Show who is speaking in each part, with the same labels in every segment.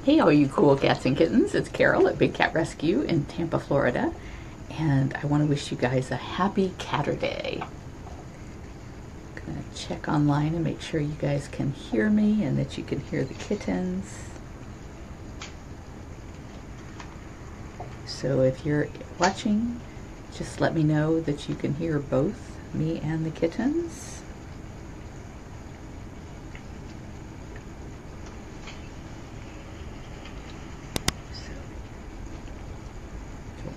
Speaker 1: Hey all you cool cats and kittens, it's Carole at Big Cat Rescue in Tampa, Florida, and I want to wish you guys a happy Caturday. I'm going to check online and make sure you guys can hear me and that you can hear the kittens. So if you're watching, just let me know that you can hear both me and the kittens.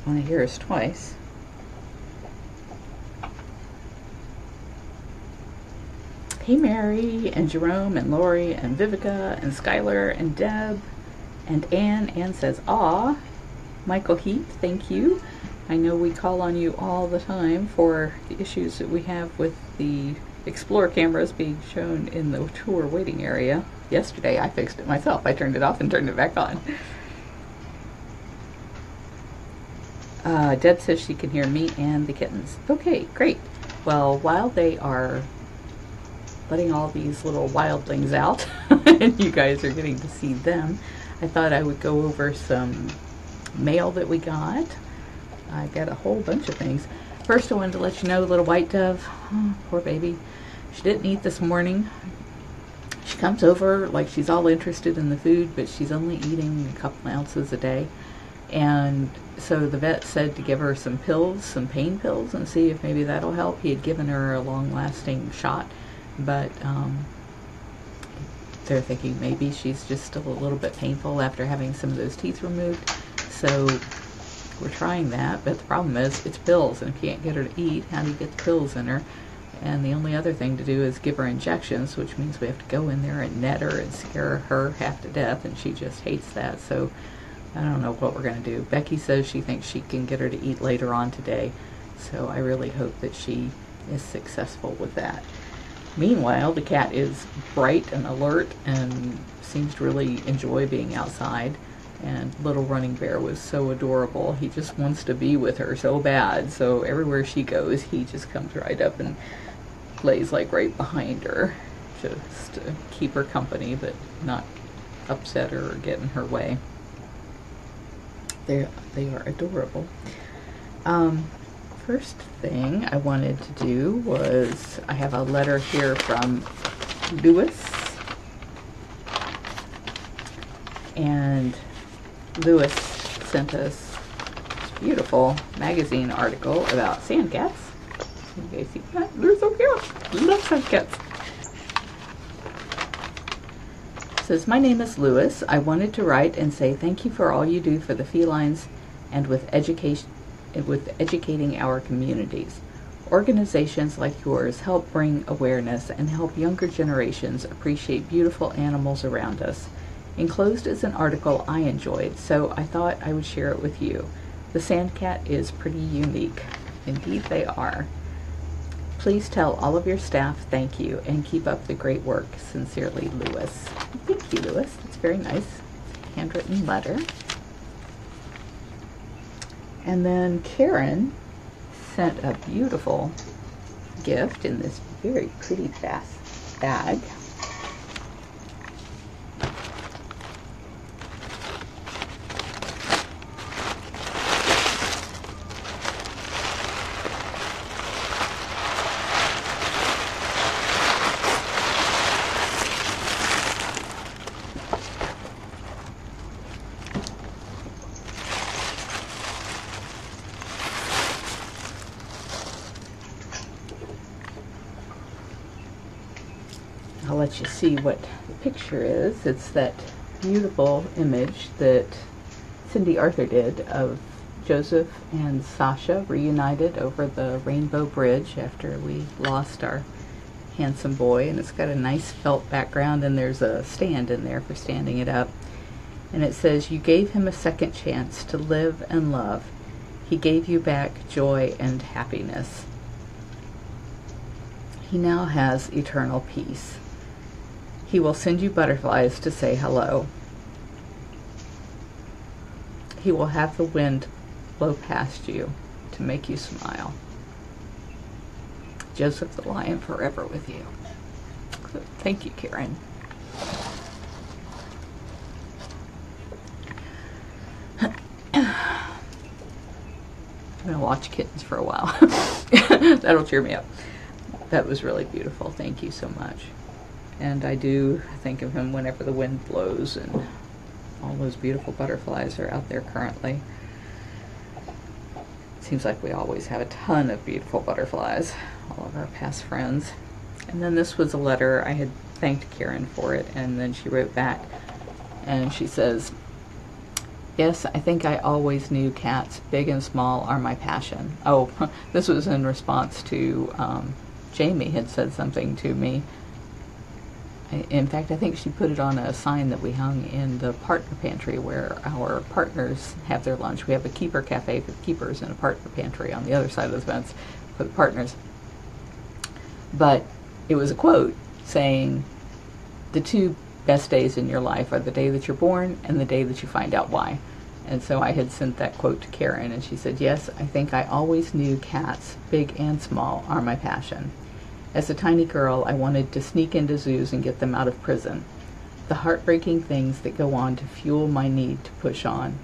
Speaker 1: Want to hear us twice. Hey Mary and Jerome and Lori and Vivica and Skylar and Deb and Ann says, "Aw." Michael Heath, thank you. I know we call on you all the time for the issues that we have with the Explore cameras being shown in the tour waiting area. Yesterday I fixed it myself. I turned it off and turned it back on. Deb says she can hear me and the kittens. Okay, great. Well, while they are letting all these little wildlings out and you guys are getting to see them, I thought I would go over some mail that we got. I got a whole bunch of things. First, I wanted to let you know, little white dove, oh, poor baby, she didn't eat this morning. She comes over like she's all interested in the food, but she's only eating a couple ounces a day. And so the vet said to give her some pills, some pain pills, and see if maybe that'll help. He had given her a long-lasting shot, but they're thinking maybe she's just still a little bit painful after having some of those teeth removed. So we're trying that, but the problem is it's pills, and if you can't get her to eat, how do you get the pills in her? And the only other thing to do is give her injections, which means we have to go in there and net her and scare her half to death, and she just hates that. So I don't know what we're going to do. Becky says she thinks she can get her to eat later on today, so I really hope that she is successful with that. Meanwhile, the cat is bright and alert and seems to really enjoy being outside, and little running bear was so adorable. He just wants to be with her so bad, so everywhere she goes he just comes right up and lays like right behind her, just to keep her company but not upset her or get in her way. They are adorable. First thing I wanted to do was, I have a letter here from Lewis, and Lewis sent us this beautiful magazine article about sand cats. You guys see that? They're so cute. Love sand cats. Says, "My name is Lewis. I wanted to write and say thank you for all you do for the felines and with educating our communities. Organizations like yours help bring awareness and help younger generations appreciate beautiful animals around us. Enclosed is an article I enjoyed, so I thought I would share it with you. The sand cat is pretty unique." Indeed they are. "Please tell all of your staff thank you and keep up the great work. Sincerely, Lewis." Thank you, Lewis. That's very nice. Handwritten letter. And then Karen sent a beautiful gift in this very pretty bag. I'll let you see what the picture is. It's that beautiful image that Cindy Arthur did of Joseph and Sasha reunited over the Rainbow Bridge after we lost our handsome boy. And it's got a nice felt background, and there's a stand in there for standing it up. And it says, "You gave him a second chance to live and love. He gave you back joy and happiness. He now has eternal peace. He will send you butterflies to say hello. He will have the wind blow past you to make you smile. Joseph the Lion forever with you." Thank you, Karen. watch Kittens for a while. That'll cheer me up. That was really beautiful. Thank you so much. And I do think of him whenever the wind blows and all those beautiful butterflies are out there currently. Seems like we always have a ton of beautiful butterflies, all of our past friends. And then this was a letter. I had thanked Karen for it, and then she wrote back and she says, "Yes, I think I always knew cats, big and small, are my passion." Oh, this was in response to Jamie had said something to me. In fact, I think she put it on a sign that we hung in the partner pantry where our partners have their lunch. We have a keeper cafe for keepers and a partner pantry on the other side of the fence for the partners. But it was a quote saying, "The two best days in your life are the day that you're born and the day that you find out why." And so I had sent that quote to Karen, and she said, "Yes, I think I always knew cats, big and small, are my passion. As a tiny girl, I wanted to sneak into zoos and get them out of prison. The heartbreaking things that go on to fuel my need to push on.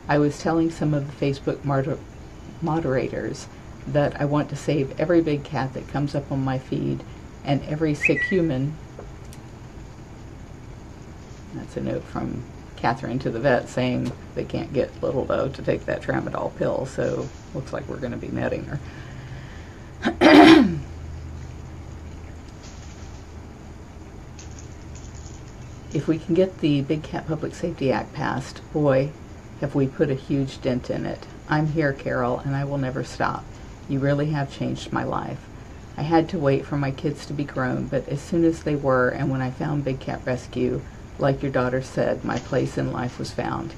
Speaker 1: I was telling some of the Facebook moderators that I want to save every big cat that comes up on my feed and every sick human." That's a note from Catherine to the vet saying they can't get Little Doe to take that tramadol pill, so looks like we're going to be netting her. If we can get the Big Cat Public Safety Act passed, boy, have we put a huge dent in it. I'm here, Carole, and I will never stop. You really have changed my life. I had to wait for my kids to be grown, but as soon as they were, and when I found Big Cat Rescue, like your daughter said, my place in life was found.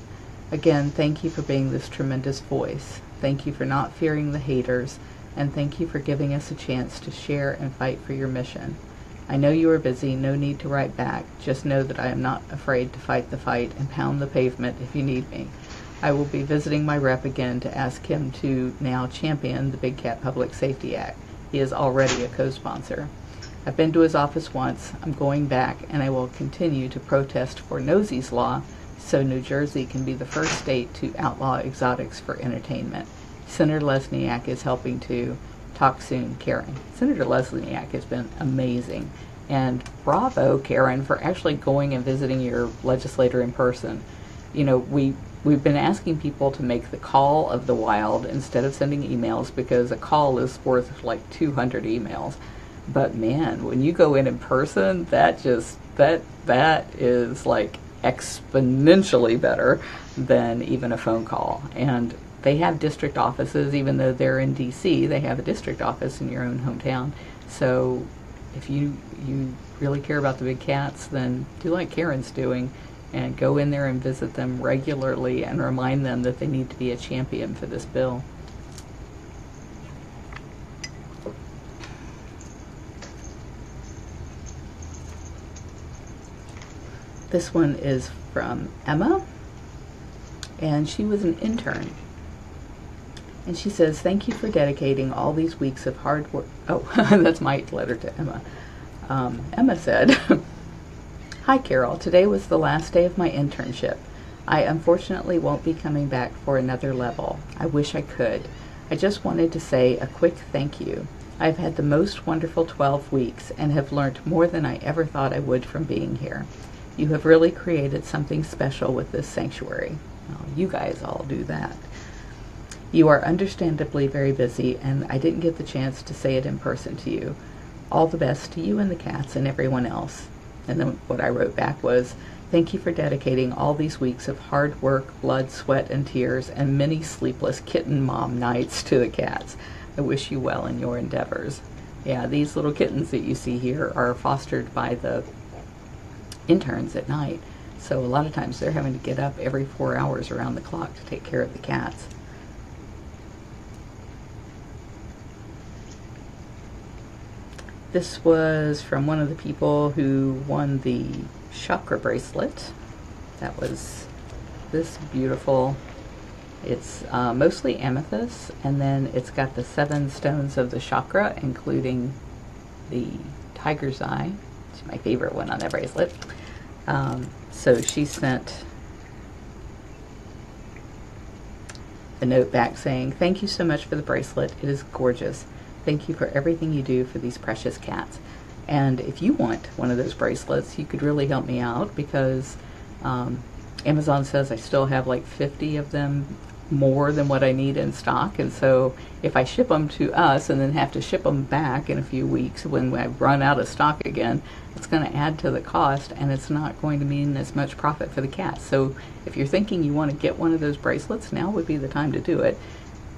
Speaker 1: Again, thank you for being this tremendous voice. Thank you for not fearing the haters, and thank you for giving us a chance to share and fight for your mission. I know you are busy, no need to write back. Just know that I am not afraid to fight the fight and pound the pavement if you need me. I will be visiting my rep again to ask him to now champion the Big Cat Public Safety Act. He is already a co-sponsor. I've been to his office once. I'm going back, and I will continue to protest for Nosey's Law so New Jersey can be the first state to outlaw exotics for entertainment. Senator Lesniak is helping too. Talk soon, Karen. Senator Lesniak has been amazing. And bravo, Karen, for actually going and visiting your legislator in person. You know, we've been asking people to make the call of the wild instead of sending emails because a call is worth like 200 emails. But man, when you go in person, that is like exponentially better than even a phone call. And they have district offices, even though they're in DC, they have a district office in your own hometown. So if you really care about the big cats, then do like Karen's doing and go in there and visit them regularly and remind them that they need to be a champion for this bill. This one is from Emma, and she was an intern. And she says, "Thank you for dedicating all these weeks of hard work." Oh, that's my letter to Emma. Emma said, "Hi, Carole. Today was the last day of my internship. I unfortunately won't be coming back for another level. I wish I could. I just wanted to say a quick thank you. I've had the most wonderful 12 weeks and have learned more than I ever thought I would from being here. You have really created something special with this sanctuary." Well, you guys all do that. "You are understandably very busy, and I didn't get the chance to say it in person to you. All the best to you and the cats and everyone else." And then what I wrote back was, "Thank you for dedicating all these weeks of hard work, blood, sweat, and tears, and many sleepless kitten mom nights to the cats. I wish you well in your endeavors." Yeah, these little kittens that you see here are fostered by the interns at night. So a lot of times they're having to get up every 4 hours around the clock to take care of the cats. This was from one of the people who won the chakra bracelet. That was this beautiful. It's mostly amethyst, and then it's got the 7 stones of the chakra, including the tiger's eye. It's my favorite one on that bracelet. So she sent a note back saying, "Thank you so much for the bracelet. It is gorgeous. Thank you for everything you do for these precious cats." And if you want one of those bracelets, you could really help me out, because Amazon says I still have like 50 of them more than what I need in stock. And so if I ship them to us and then have to ship them back in a few weeks when I run out of stock again, it's going to add to the cost, and it's not going to mean as much profit for the cats. So if you're thinking you want to get one of those bracelets, now would be the time to do it.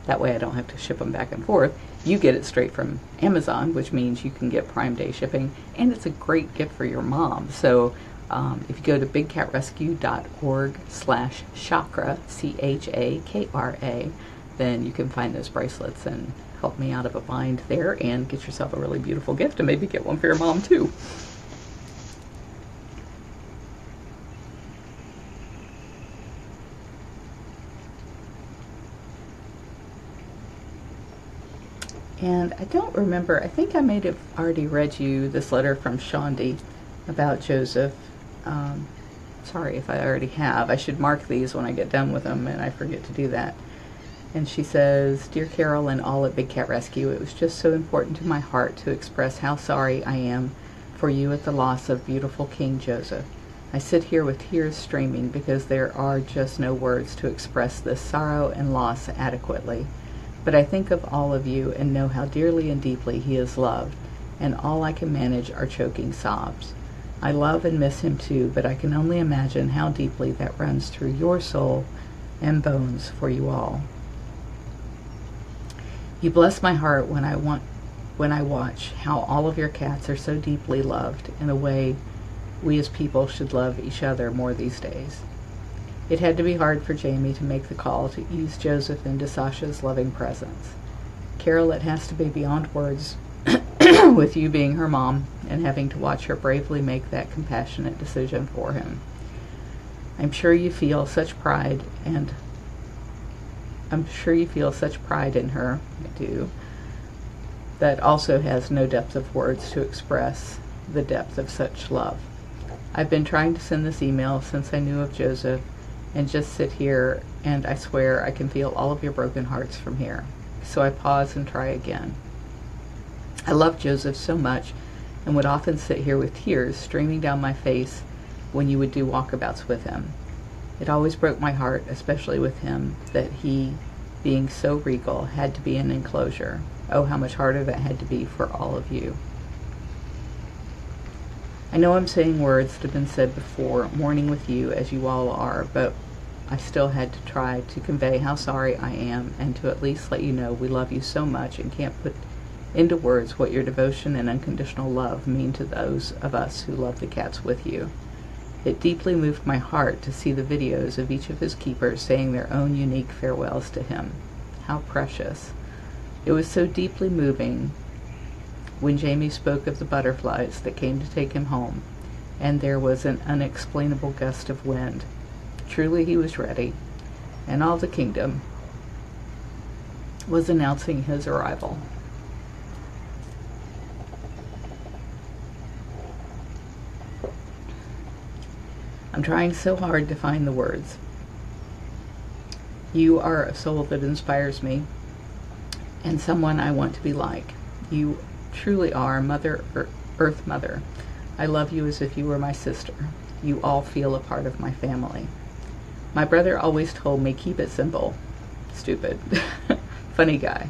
Speaker 1: That way I don't have to ship them back and forth. You get it straight from Amazon, which means you can get Prime Day shipping, and it's a great gift for your mom. So if you go to bigcatrescue.org/chakra, CHAKRA, then you can find those bracelets and help me out of a bind there and get yourself a really beautiful gift, and maybe get one for your mom too. And I don't remember, I think I may have already read you this letter from Shondi about Joseph. Sorry if I already have. I should mark these when I get done with them, and I forget to do that. And she says, "Dear Carole and all at Big Cat Rescue, it was just so important to my heart to express how sorry I am for you at the loss of beautiful King Joseph. I sit here with tears streaming because there are just no words to express this sorrow and loss adequately. But I think of all of you and know how dearly and deeply he is loved, and all I can manage are choking sobs. I love and miss him too, but I can only imagine how deeply that runs through your soul and bones for you all. You bless my heart when I watch how all of your cats are so deeply loved in a way we as people should love each other more these days. It had to be hard for Jamie to make the call to ease Joseph into Sasha's loving presence. Carole, it has to be beyond words with you being her mom and having to watch her bravely make that compassionate decision for him. I'm sure you feel such pride in her, I do, that also has no depth of words to express the depth of such love. I've been trying to send this email since I knew of Joseph, and just sit here, and I swear I can feel all of your broken hearts from here. So I pause and try again. I love Joseph so much and would often sit here with tears streaming down my face when you would do walkabouts with him. It always broke my heart, especially with him, that he, being so regal, had to be in an enclosure. Oh, how much harder that had to be for all of you. I know I'm saying words that have been said before, mourning with you as you all are, but I still had to try to convey how sorry I am, and to at least let you know we love you so much and can't put into words what your devotion and unconditional love mean to those of us who love the cats with you. It deeply moved my heart to see the videos of each of his keepers saying their own unique farewells to him. How precious. It was so deeply moving when Jamie spoke of the butterflies that came to take him home, and there was an unexplainable gust of wind. Truly he was ready, and all the kingdom was announcing his arrival. I'm trying so hard to find the words. You are a soul that inspires me, and someone I want to be like. You truly are Mother Earth Mother. I love you as if you were my sister. You all feel a part of my family. My brother always told me, keep it simple. Stupid. Funny guy.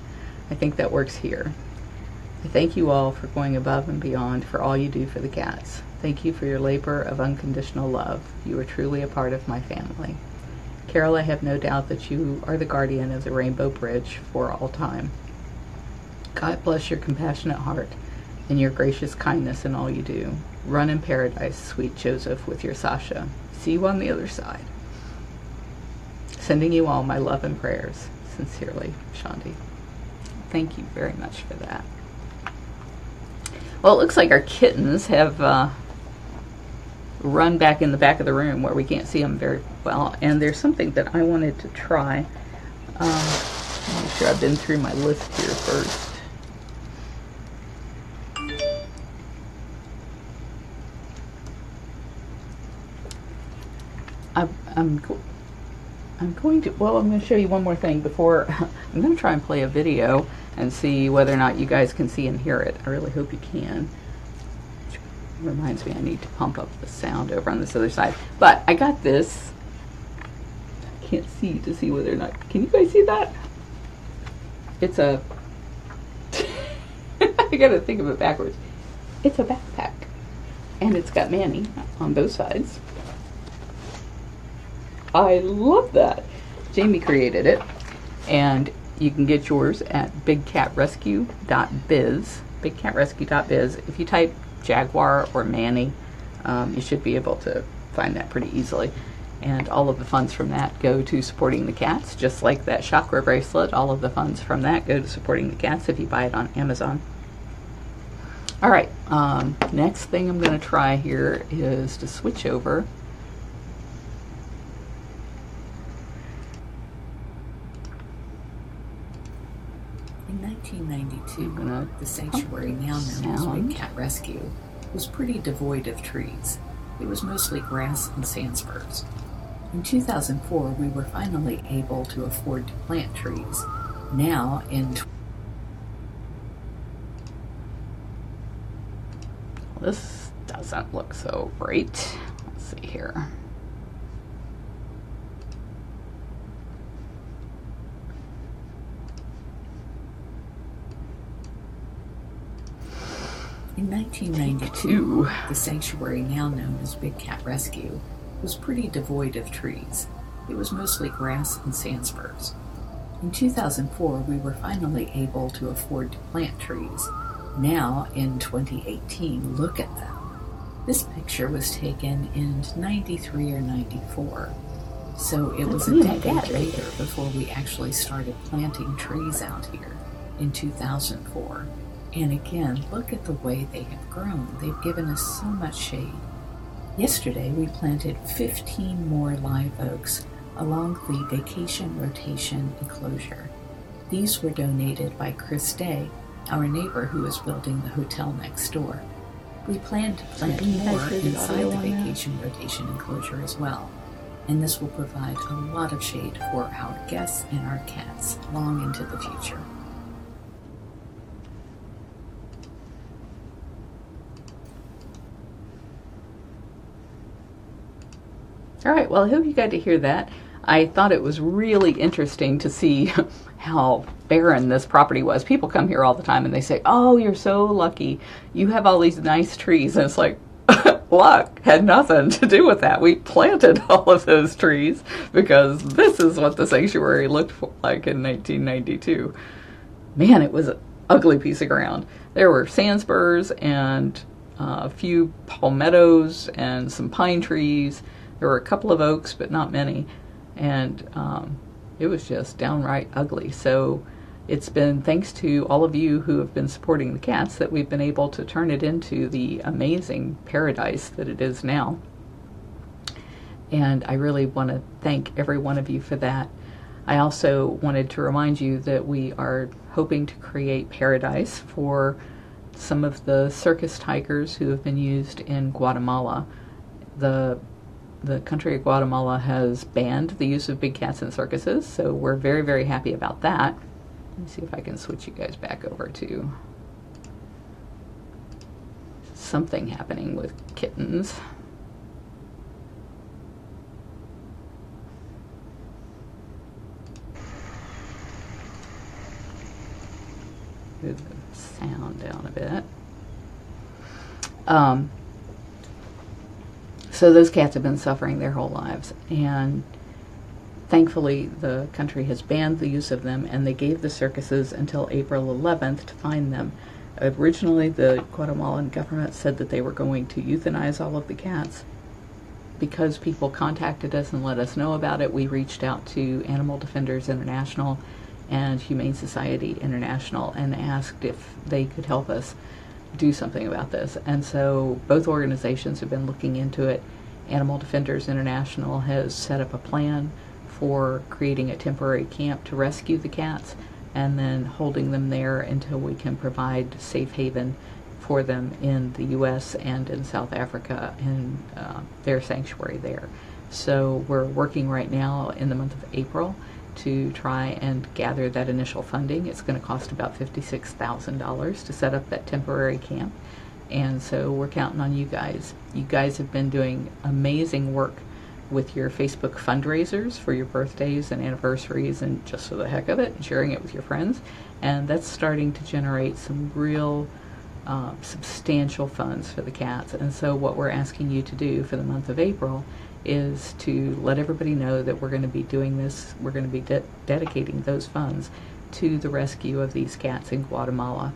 Speaker 1: I think that works here. I thank you all for going above and beyond for all you do for the cats. Thank you for your labor of unconditional love. You are truly a part of my family. Carole, I have no doubt that you are the guardian of the Rainbow Bridge for all time. God bless your compassionate heart and your gracious kindness in all you do. Run in paradise, sweet Joseph, with your Sasha. See you on the other side. Sending you all my love and prayers. Sincerely, Shondi. Thank you very much for that. Well, it looks like our kittens have run back in the back of the room where we can't see them very well. And there's something that I wanted to try. Make sure I've been through my list here first. I'm going to show you one more thing before. I'm going to try and play a video and see whether or not you guys can see and hear it. I really hope you can. Which reminds me, I need to pump up the sound over on this other side. But I got this. I can't see to see whether or not. Can you guys see that? It's a. I got to think of it backwards. It's a backpack. And it's got Manny on both sides. I love that. Jamie created it, and you can get yours at bigcatrescue.biz. Bigcatrescue.biz. If you type Jaguar or Manny, you should be able to find that pretty easily. And all of the funds from that go to supporting the cats, just like that chakra bracelet. All of the funds from that go to supporting the cats if you buy it on Amazon. All right, next thing I'm going to try here is to switch over.
Speaker 2: In 1992, the sanctuary, now known as Big Cat Rescue, was pretty devoid of trees. It was mostly grass and sand spurs. In 2004, we were finally able to afford to plant trees. Now, in
Speaker 1: this doesn't look so great. Let's see here.
Speaker 2: In 1992, the sanctuary, now known as Big Cat Rescue, was pretty devoid of trees. It was mostly grass and sand spurs. In 2004, we were finally able to afford to plant trees. Now, in 2018, look at them. This picture was taken in 93 or 94. So it was a decade later before we actually started planting trees out here in 2004. And again, look at the way they have grown. They've given us so much shade. Yesterday, we planted 15 more live oaks along the vacation rotation enclosure. These were donated by Chris Day, our neighbor who is building the hotel next door. We plan to plant more inside the vacation rotation enclosure as well, and this will provide a lot of shade for our guests and our cats long into the future.
Speaker 1: All right, well, I hope you got to hear that. I thought it was really interesting to see how barren this property was. People come here all the time and they say, oh, you're so lucky. You have all these nice trees. And it's like, luck had nothing to do with that. We planted all of those trees because this is what the sanctuary looked like in 1992. Man, it was an ugly piece of ground. There were sand spurs and a few palmettos and some pine trees. There were a couple of oaks, but not many. And it was just downright ugly. So it's been thanks to all of you who have been supporting the cats that we've been able to turn it into the amazing paradise that it is now. And I really want to thank every one of you for that. I also wanted to remind you that we are hoping to create paradise for some of the circus tigers who have been used in Guatemala. The country of Guatemala has banned the use of big cats in circuses, so we're very, very happy about that. Let me see if I can switch you guys back over to something happening with Kittens. Move the sound down a bit. So those cats have been suffering their whole lives, and thankfully the country has banned the use of them, and they gave the circuses until April 11th to find them. Originally, the Guatemalan government said that they were going to euthanize all of the cats. Because people contacted us and let us know about it, we reached out to Animal Defenders International and Humane Society International and asked if they could help us do something about this. And so both organizations have been looking into it. Animal Defenders International has set up a plan for creating a temporary camp to rescue the cats and then holding them there until we can provide safe haven for them in the U.S. and in South Africa and their sanctuary there. So we're working right now in the month of April to try and gather that initial funding. It's going to cost about $56,000 to set up that temporary camp. And so we're counting on you guys. You guys have been doing amazing work with your Facebook fundraisers for your birthdays and anniversaries and just for the heck of it, and sharing it with your friends. And that's starting to generate some real substantial funds for the cats. And so what we're asking you to do for the month of April is to let everybody know that we're going to be doing this. We're going to be dedicating those funds to the rescue of these cats in Guatemala,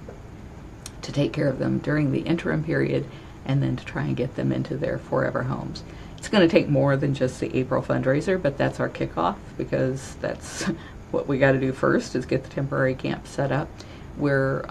Speaker 1: to take care of them during the interim period, and then to try and get them into their forever homes. It's going to take more than just the April fundraiser, but that's our kickoff, because that's what we got to do first, is get the temporary camp set up. We're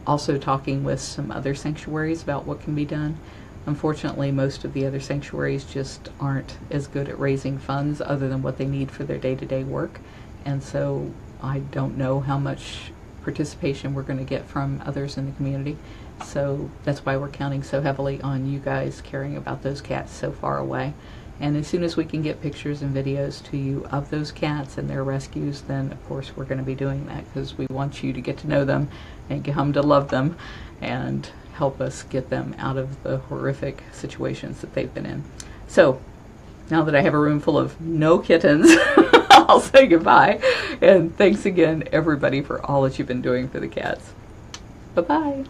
Speaker 1: also talking with some other sanctuaries about what can be done. Unfortunately, most of the other sanctuaries just aren't as good at raising funds other than what they need for their day-to-day work. And so I don't know how much participation we're going to get from others in the community. So that's why we're counting so heavily on you guys caring about those cats so far away. And as soon as we can get pictures and videos to you of those cats and their rescues, then of course we're going to be doing that, because we want you to get to know them and come to love them and help us get them out of the horrific situations that they've been in. So now that I have a room full of no kittens, I'll say goodbye. And thanks again, everybody, for all that you've been doing for the cats. Bye-bye.